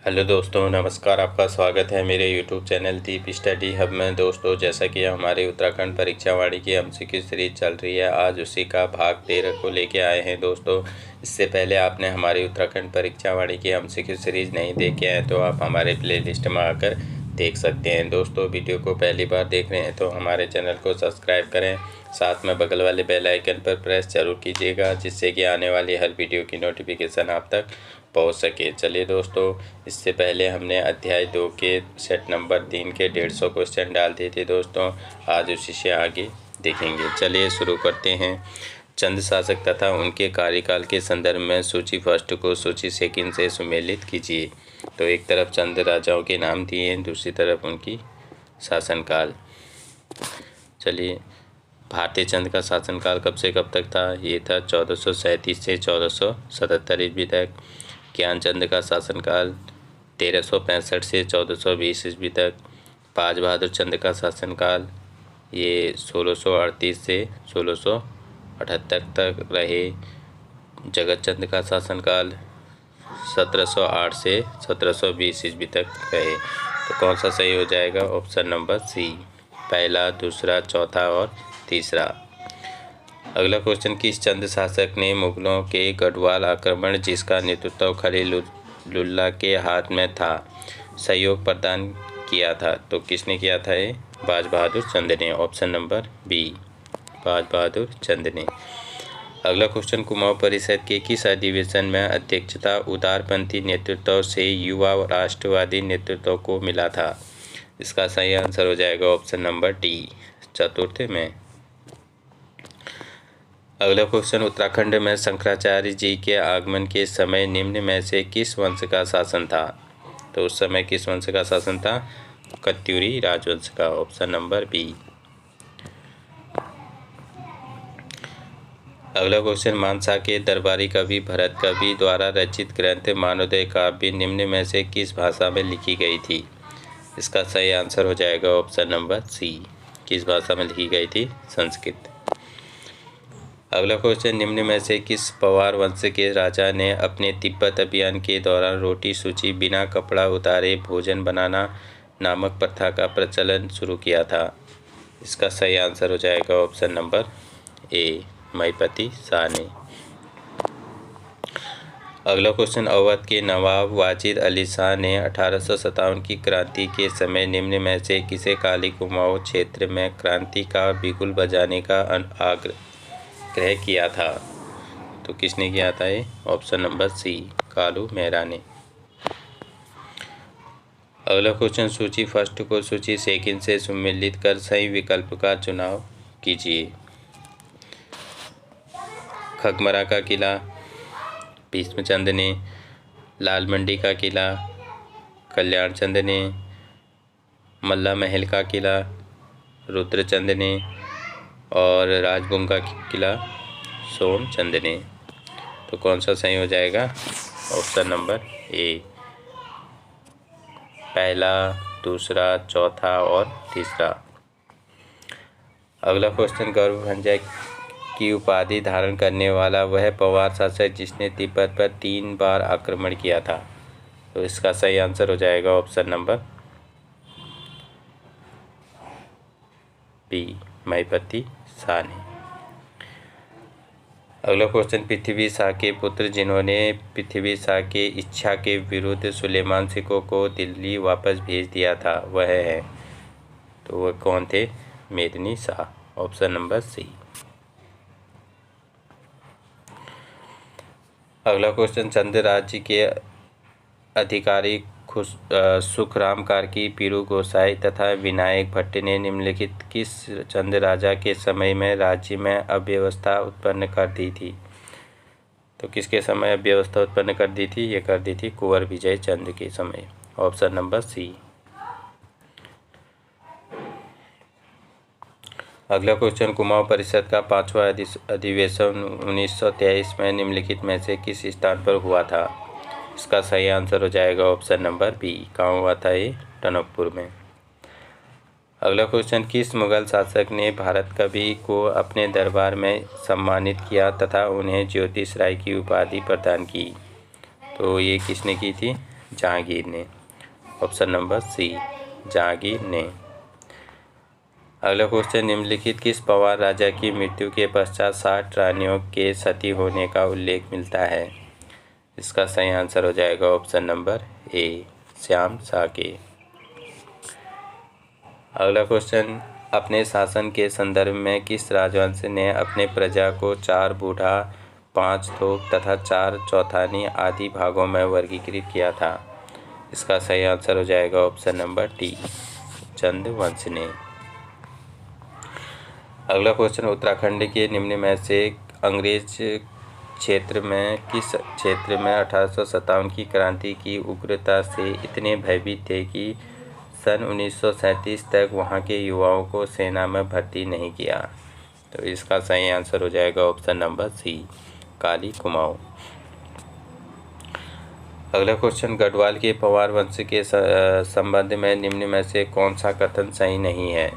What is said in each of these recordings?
Hello दोस्तों, नमस्कार। आपका स्वागत है मेरे यूट्यूब चैनल दीप स्टडी हब में। दोस्तों, जैसा कि हमारे उत्तराखंड परीक्षा वाणी की एमसीक्यू सीरीज चल रही है, आज उसी का भाग 13 को लेके आए हैं। दोस्तों, इससे पहले आपने हमारी उत्तराखंड परीक्षा वाणी की एमसीक्यू सीरीज नहीं देखे हैं तो आप हमारे प्लेलिस्ट में आकर देख सकते हैं। दोस्तों, वीडियो को पहली बार देख रहे हैं तो हमारे चैनल को सब्सक्राइब करें, साथ में बगल वाले बेल आइकन पर प्रेस जरूर कीजिएगा, जिससे कि आने वाली हर वीडियो की नोटिफिकेशन आप तक पहुंच सके। चलिए दोस्तों, इससे पहले हमने अध्याय 2 के सेट नंबर 3 के 150 क्वेश्चन डाल दिए थे। दोस्तों, आज उसी से आगे देखेंगे। चलिए शुरू करते हैं। चंद शासक तथा उनके कार्यकाल के संदर्भ में सूची फर्स्ट को सूची सेकंड से सुमेलित कीजिए। तो एक तरफ चंद राजाओं के नाम दिए हैं, दूसरी तरफ उनकी शासनकाल। चलिए, भारतीय चंद का शासनकाल कब से कब तक था? ये था 1437 से 1477 ईस्वी तक। ज्ञानचंद का शासनकाल 1365 से 1420 ईस्वी तक। बाज बहादुर चंद का शासनकाल ये 1638 से 1678 तक रहे। जगत चंद का शासनकाल 1708 से 1720 ईस्वी तक रहे। तो कौन सा सही हो जाएगा? ऑप्शन नंबर सी, पहला, दूसरा, चौथा और तीसरा। अगला क्वेश्चन, किस चंद शासक ने मुगलों के गढ़वाल आक्रमण, जिसका नेतृत्व खलीलुल्लाह के हाथ में था, सहयोग प्रदान किया था? तो किसने किया था ये? बाज बहादुर चंद ने। ऑप्शन नंबर बी, बाज बहादुर चंद ने। अगला क्वेश्चन, कुमाऊं परिषद के किस अधिवेशन में अध्यक्षता उदारपंथी नेतृत्व से युवा राष्ट्रवादी नेतृत्व को मिला था? इसका सही आंसर हो जाएगा ऑप्शन नंबर डी, चतुर्थ में। अगला क्वेश्चन, उत्तराखंड में शंकराचार्य जी के आगमन के समय निम्न में से किस वंश का शासन था? तो उस समय किस वंश का शासन था? कत्यूरी राजवंश का। Option number B. अगला क्वेश्चन, मानसा के दरबारी कवि भरत कवि द्वारा रचित ग्रंथ मानवोदय काव्य निम्न में से किस भाषा में लिखी गई थी? इसका सही आंसर हो जाएगा ऑप्शन नंबर सी। किस भाषा में लिखी गई थी? संस्कृत। अगला क्वेश्चन, निम्न में से किस पवार वंश के राजा ने अपने तिब्बत अभियान के दौरान रोटी सूची बिना कपड़ा उतारे भोजन बनाना नामक प्रथा का प्रचलन शुरू किया था? इसका सही आंसर हो जाएगा ऑप्शन नंबर ए, महिपति शाह ने। अगला क्वेश्चन, अवध के नवाब वाजिद अली शाह ने 1857 की क्रांति के समय निम्न में से किसे काली कुमाऊं क्षेत्र में क्रांति का बिगुल बजाने का आग्रह किया था? तो किसने किया था ये? Option number C, Kalu Mehra ने। अगला क्वेश्चन, सूची फर्स्ट को सूची सेकंड से सुमेलित कर सही विकल्प का चुनाव कीजिए। खगमरा का किला भीष्मचंद ने, लाल मंडी का किला कल्याण चंद ने, मल्ला महल का किला रुद्रचंद ने और राजबुंग का किला सोमचंद ने। तो कौन सा सही हो जाएगा? ऑप्शन नंबर ए, पहला, दूसरा, चौथा और तीसरा। अगला क्वेश्चन, गौरभंजय की उपाधि धारण करने वाला वह पवार शासक जिसने तिब्बत पर 3 बार आक्रमण किया था? तो इसका सही आंसर हो जाएगा ऑप्शन नंबर बी, महिपति शाह ने। अगला क्वेश्चन, पृथ्वी शाह के पुत्र जिन्होंने पृथ्वी शाह के इच्छा के विरुद्ध सुलेमान सिको को दिल्ली वापस भेज दिया था वह है? तो वह कौन थे? मेदिनी शाह। Option number C. अगला क्वेश्चन, चंद राज्य के अधिकारी सुखराम कार्की, पीरू गोसाई तथा विनायक भट्ट ने निम्नलिखित किस चंद राजा के समय में राज्य में अव्यवस्था उत्पन्न कर दी थी? तो किसके समय अव्यवस्था उत्पन्न कर दी थी? ये कर दी थी कुंवर विजय चंद के समय। Option number C. अगला क्वेश्चन, कुमाऊं परिषद का 5वां अधिवेशन 1923 में निम्नलिखित में से किस स्थान पर हुआ था? इसका सही आंसर हो जाएगा ऑप्शन नंबर बी, कहाँ हुआ था ये? टनकपुर में। अगला क्वेश्चन, किस मुगल शासक ने भारत कवि को अपने दरबार में सम्मानित किया तथा उन्हें ज्योतिष राय की उपाधि प्रदान की? तो ये किसने की थी? जहांगीर ने। ऑप्शन नंबर सी, जहांगीर ने। अगला क्वेश्चन, निम्नलिखित किस पवार राजा की मृत्यु के पश्चात 60 रानियों के सती होने का उल्लेख मिलता है? इसका सही आंसर हो जाएगा ऑप्शन नंबर ए, श्याम साके। अगला क्वेश्चन, अपने शासन के संदर्भ में किस राजवंश ने अपने प्रजा को 4 बूढ़ा, 5 थोक तथा 4 चौथानी आदि भागों में वर्गीकृत किया था? इसका सही आंसर हो जाएगा ऑप्शन नंबर डी, चंद वंश ने। अगला क्वेश्चन, उत्तराखंड के निम्न में से अंग्रेज क्षेत्र में किस क्षेत्र में 1857 की क्रांति की उग्रता से इतने भयभीत थे कि सन 1937 तक वहां के युवाओं को सेना में भर्ती नहीं किया? तो इसका सही आंसर हो जाएगा ऑप्शन नंबर सी, काली कुमाऊं। अगला क्वेश्चन, गढ़वाल के पवार वंश के संबंध में निम्न में से कौन सा कथन सही नहीं है?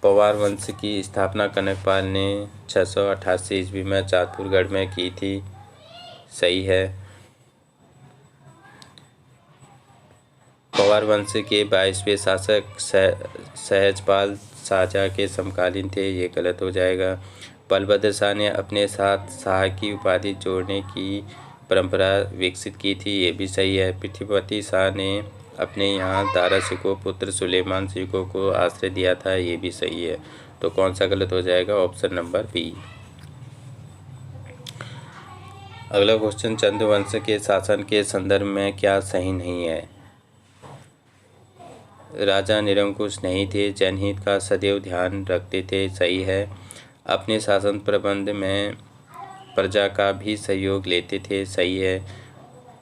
पवार वंश की स्थापना कनकपाल ने 688 ईस्वी में चातुरगढ़ में की थी, सही है। पवार वंश के 22वें शासक सहजपाल शाहजहाँ के समकालीन थे, ये गलत हो जाएगा। बलभद्र शाह ने अपने साथ शाह की उपाधि जोड़ने की परंपरा विकसित की थी, ये भी सही है। पृथ्वीपति शाह ने अपने यहाँ दारा शिकोह पुत्र सुलेमान शिकोह को आश्रय दिया था, ये भी सही है। तो कौन सा गलत हो जाएगा? Option number B. अगला क्वेश्चन, चंद्रवंश के शासन के संदर्भ में क्या सही नहीं है? राजा निरंकुश नहीं थे, जनहित का सदैव ध्यान रखते थे, सही है। अपने शासन प्रबंध में प्रजा का भी सहयोग लेते थे, सही है।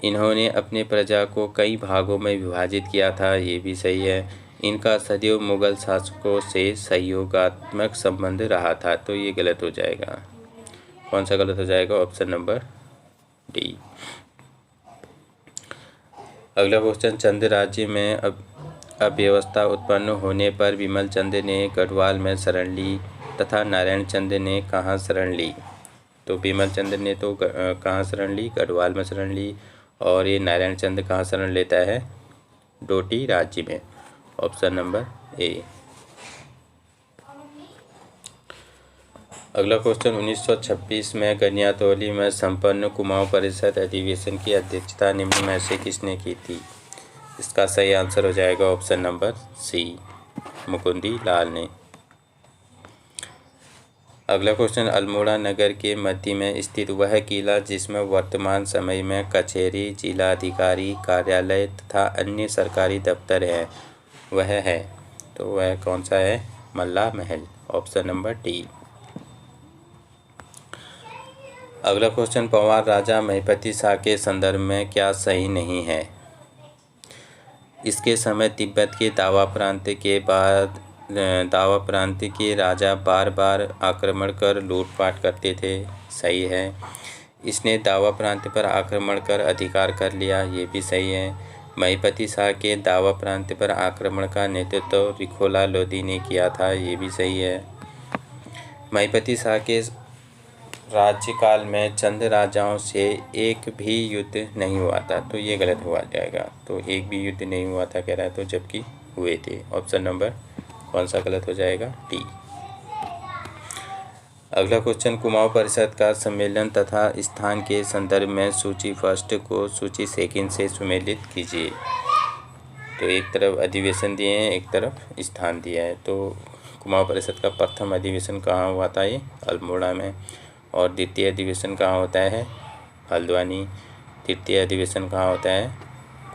इन्होंने अपने प्रजा को कई भागों में विभाजित किया था, ये भी सही है। इनका सदैव मुगल शासकों से सहयोगात्मक संबंध रहा था, तो ये गलत हो जाएगा। कौन सा गलत हो जाएगा? Option number D. अगला क्वेश्चन, चंद राज्य में अव्यवस्था उत्पन्न होने पर विमल चंद ने गढ़वाल में शरण ली तथा नारायण चंद ने कहाँ शरण ली? तो विमल चंद ने तो कहाँ शरण ली? गढ़वाल में शरण ली। और ये नारायण चंद कहाँ शरण लेता है? डोटी राज्य में। Option number A. अगला क्वेश्चन, 1926 में गनियातौली में संपन्न कुमाऊं परिषद अधिवेशन की अध्यक्षता निम्न में से किसने की थी? इसका सही आंसर हो जाएगा ऑप्शन नंबर सी, मुकुंदी लाल ने। अगला क्वेश्चन, अल्मोड़ा नगर के मध्य में स्थित वह किला जिसमें वर्तमान समय में कचहरी, जिला अधिकारी कार्यालय तथा अन्य सरकारी दफ्तर है, वह है? तो वह कौन सा है? Malla Mahal. Option number D. अगला क्वेश्चन, पवार राजा महिपति शाह के संदर्भ में क्या सही नहीं है? इसके समय तिब्बत के दावा प्रांत के राजा बार बार आक्रमण कर लूटपाट करते थे, सही है। इसने दावा प्रांत पर आक्रमण कर अधिकार कर लिया, ये भी सही है। महिपति शाह के दावा प्रांत पर आक्रमण का नेतृत्व रिखोला लोधी ने किया था, ये भी सही है। महिपति शाह के राज्यकाल में चंद राजाओं से एक भी युद्ध नहीं हुआ था, तो ये गलत हुआ जाएगा। तो एक भी युद्ध नहीं हुआ था कह रहा है, तो जबकि हुए थे। ऑप्शन नंबर कौन सा गलत हो जाएगा? डी। अगला क्वेश्चन, कुमाऊं परिषद का सम्मेलन तथा स्थान के संदर्भ में सूची फर्स्ट को सूची सेकंड से सुमेलित कीजिए। तो एक तरफ अधिवेशन दिए हैं, एक तरफ स्थान दिया है। तो कुमाऊं परिषद का प्रथम अधिवेशन कहाँ हुआ था? ये अल्मोड़ा में। और द्वितीय अधिवेशन कहाँ होता है? हल्द्वानी। तृतीय अधिवेशन कहाँ होता है?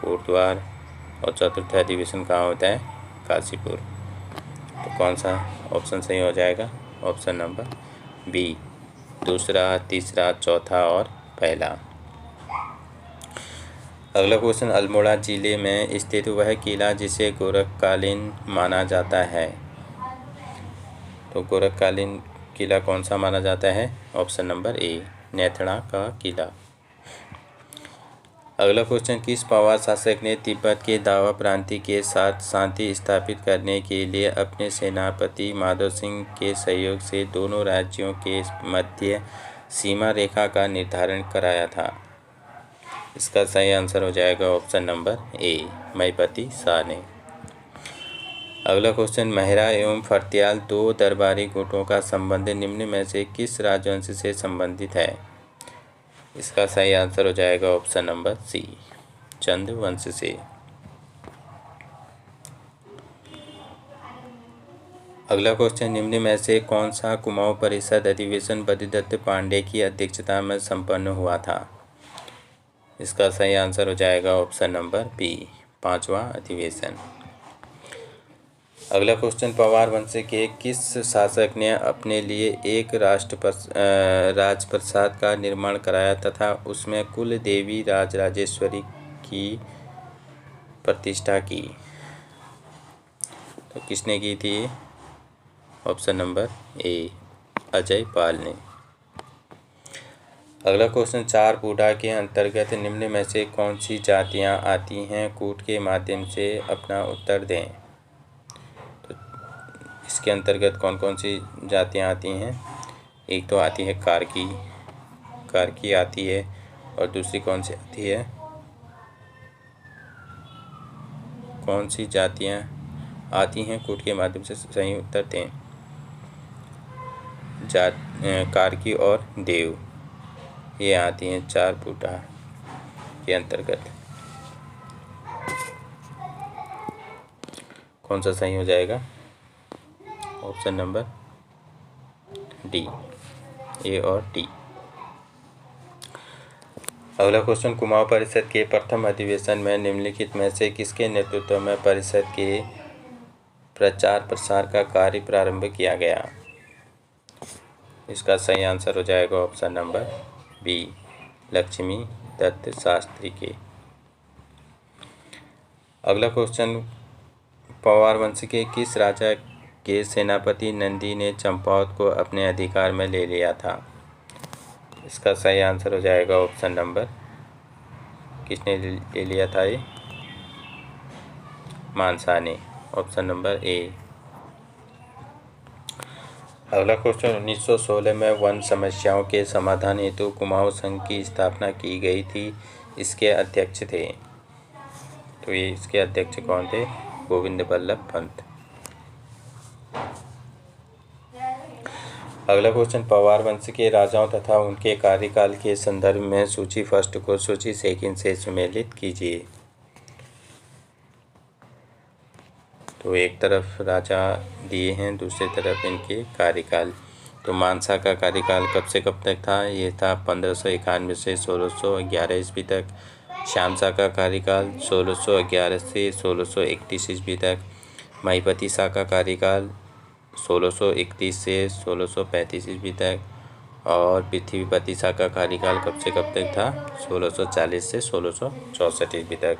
कोटद्वार। और चतुर्थ अधिवेशन कहाँ होता है? काशीपुर। तो कौन सा ऑप्शन सही हो जाएगा? ऑप्शन नंबर बी, दूसरा, तीसरा, चौथा और पहला। अगला क्वेश्चन, अल्मोड़ा जिले में स्थित वह किला जिसे गोरखकालीन माना जाता है, तो गोरखकालीन किला कौन सा माना जाता है? ऑप्शन नंबर ए, नेथड़ा का किला। अगला क्वेश्चन, किस पवार शासक ने तिब्बत के दावा प्रांति के साथ शांति स्थापित करने के लिए अपने सेनापति माधव सिंह के सहयोग से दोनों राज्यों के मध्य सीमा रेखा का निर्धारण कराया था? इसका सही आंसर हो जाएगा ऑप्शन नंबर ए, महीपति शाह ने। अगला क्वेश्चन, महरा एवं फर्त्याल दो दरबारी गुटों का संबंध निम्न में से किस राजवंश से संबंधित है? इसका सही आंसर हो जाएगा ऑप्शन नंबर सी, चंद वंश से। अगला क्वेश्चन, निम्न में से कौन सा कुमाऊं परिषद अधिवेशन बद्रीदत्त पांडे की अध्यक्षता में संपन्न हुआ था? इसका सही आंसर हो जाएगा ऑप्शन नंबर बी, 5वां अधिवेशन। अगला क्वेश्चन, पवार वंश के किस शासक ने अपने लिए एक राजप्रासाद का निर्माण कराया तथा उसमें कुल देवी राजराजेश्वरी की प्रतिष्ठा की? तो किसने की थी? Option number A, Ajay Pal ने। अगला क्वेश्चन, चार बूढ़ा के अंतर्गत निम्न में से कौन सी जातियां आती हैं? कूट के माध्यम से अपना उत्तर दें। तो इसके अंतर्गत कौन कौन सी जातियां आती हैं? एक तो आती है कारकी आती है, और दूसरी कौन सी आती है? कौन सी जातियां आती हैं कूट के माध्यम से? सही उत्तर दें। कारकी और देव, ये आती हैं चार बूढ़ा के अंतर्गत। कौन सा सही हो जाएगा? ऑप्शन नंबर डी, ए और डी। अगला क्वेश्चन, कुमाऊं परिषद के प्रथम अधिवेशन में निम्नलिखित में से किसके नेतृत्व में परिषद के प्रचार प्रसार का कार्य प्रारंभ किया गया? इसका सही आंसर हो जाएगा option number B, Lakshmi Dutt Shastri के। अगला क्वेश्चन, पवार वंश के किस राजा के सेनापति नंदी ने चंपावत को अपने अधिकार में ले लिया था? इसका सही आंसर हो जाएगा ऑप्शन नंबर, किसने ले लिया था ये? मानसा ने, ऑप्शन नंबर ए। अगला क्वेश्चन, 1916 में वन समस्याओं के समाधान हेतु कुमाऊं संघ की स्थापना की गई थी, इसके अध्यक्ष थे। तो ये इसके अध्यक्ष कौन थे? गोविंद बल्लभ पंत। अगला क्वेश्चन, पवार वंश के राजाओं तथा उनके कार्यकाल के संदर्भ में सूची फर्स्ट को सूची सेकंड से सुमेलित कीजिए। तो एक तरफ राजा दिए हैं, दूसरी तरफ इनके कार्यकाल। तो मानसा का कार्यकाल कब से कब तक था? ये था 1591 से 1611 ईस्वी तक। श्यामसा का कार्यकाल 1611 से 1631 ईस्वी तक। महीपति शाह का कार्यकाल 1631 से 1635 ईस्वी तक। और पृथ्वीपति शाह का कार्यकाल कब से कब तक था? 1640 से 1664 ईस्वी तक।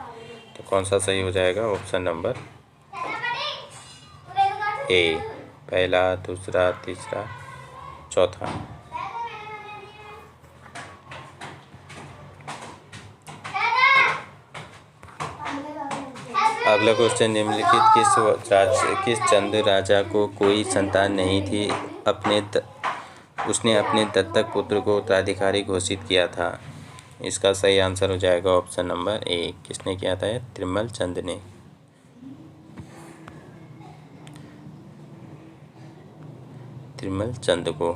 तो कौन सा सही हो जाएगा? ऑप्शन नंबर ए, पहला, दूसरा, तीसरा, चौथा। अगला क्वेश्चन, निम्नलिखित किस चंद राजा को कोई संतान नहीं थी, उसने अपने दत्तक पुत्र को उत्तराधिकारी घोषित किया था? इसका सही आंसर हो जाएगा ऑप्शन नंबर ए, किसने किया था? त्रिमल चंद ने। त्रिमल चंद को।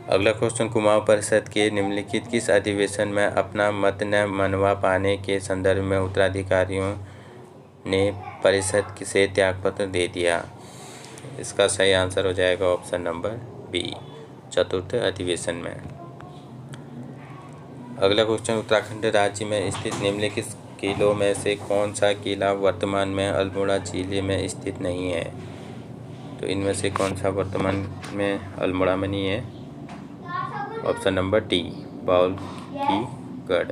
अगला क्वेश्चन, कुमाऊं परिषद के निम्नलिखित किस अधिवेशन में अपना मत न मनवा पाने के संदर्भ में उत्तराधिकारियों ने परिषद से त्यागपत्र दे दिया? इसका सही आंसर हो जाएगा ऑप्शन नंबर बी, चतुर्थ अधिवेशन में। अगला क्वेश्चन, उत्तराखंड राज्य में स्थित निम्नलिखित किलों में से कौन सा किला वर्तमान में अल्मोड़ा जिले में स्थित नहीं है? तो इनमें से कौन सा वर्तमान में अल्मोड़ा में नहीं है? ऑप्शन नंबर डी, बाउल की गढ़।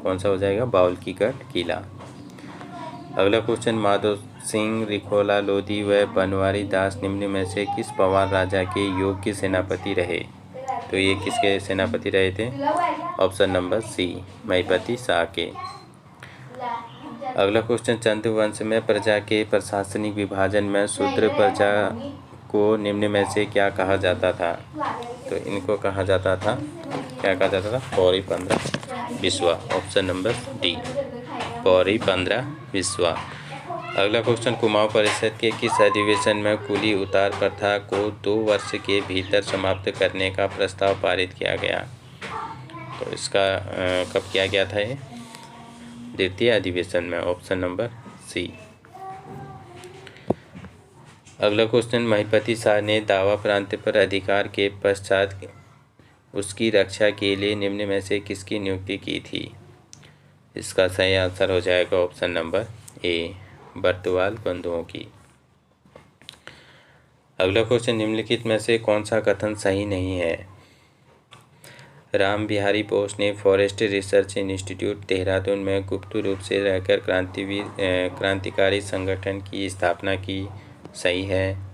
कौन सा हो जाएगा? बाउल की गढ़ किला। अगला क्वेश्चन, माधव सिंह, रिखोला लोधी व बनवारी दास निम्न में से किस पवार राजा के योग्य सेनापति रहे? तो ये किसके सेनापति रहे थे? ऑप्शन नंबर सी, महीपति शाह के। अगला क्वेश्चन, चंद वंश में प्रजा के प्रशासनिक विभाजन में शूद्र प्रजा को निम्न में से क्या कहा जाता था? तो इनको कहा जाता था, क्या कहा जाता था? Pauri 15। Biswa, option number D. Pauri 15 Biswa. अगला क्वेश्चन, कुमाऊं परिषद के किस अधिवेशन में कुली उतार प्रथा को 2 वर्ष के भीतर समाप्त करने का प्रस्ताव पारित किया गया? तो इसका कब किया गया था ये? द्वितीय अधिवेशन में, ऑप्शन नंबर सी। अगला क्वेश्चन, महिपति शाह ने दावा प्रांत पर अधिकार के पश्चात उसकी रक्षा के लिए निम्न में से किसकी नियुक्ति की थी? इसका सही आंसर हो जाएगा ऑप्शन नंबर ए, बर्तवाल बंधुओं की। अगला क्वेश्चन, निम्नलिखित में से कौन सा कथन सही नहीं है? राम बिहारी बोस ने फॉरेस्ट रिसर्च इंस्टीट्यूट देहरादून में गुप्त रूप से रहकर क्रांतिकारी संगठन की स्थापना की। सही है।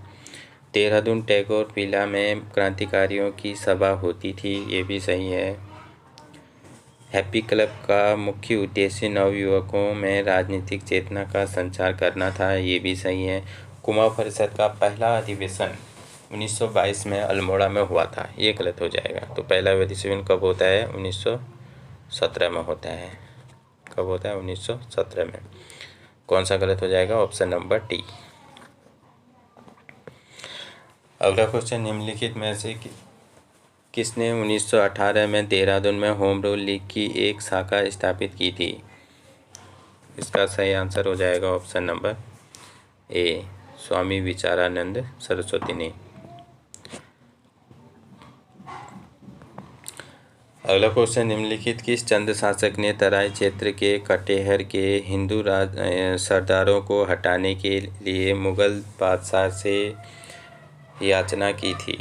देहरादून टैगोर विला में क्रांतिकारियों की सभा होती थी। ये भी सही है। हैप्पी क्लब का मुख्य उद्देश्य नवयुवकों में राजनीतिक चेतना का संचार करना था। ये भी सही है। कुमाऊं परिषद का पहला अधिवेशन 1922 में अल्मोड़ा में हुआ था। ये गलत हो जाएगा। तो पहला अधिवेशन कब होता है? 1917 में होता है। कब होता है? 1917 में। कौन सा गलत हो जाएगा? Option number D. अगला क्वेश्चन, निम्नलिखित में से किसने 1918 में देहरादून में होम रूल लीग की एक शाखा स्थापित की थी? इसका सही आंसर हो जाएगा ऑप्शन नंबर ए, स्वामी विचारानंद सरस्वती ने। अगला क्वेश्चन, निम्नलिखित किस चंद शासक ने तराई क्षेत्र के कटेहर के हिंदू सरदारों को हटाने के लिए मुगल बादशाह से याचना की थी?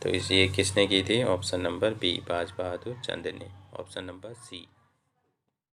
तो ये किसने की थी? ऑप्शन नंबर बी, बाज बहादुर चंद ने। ऑप्शन नंबर सी।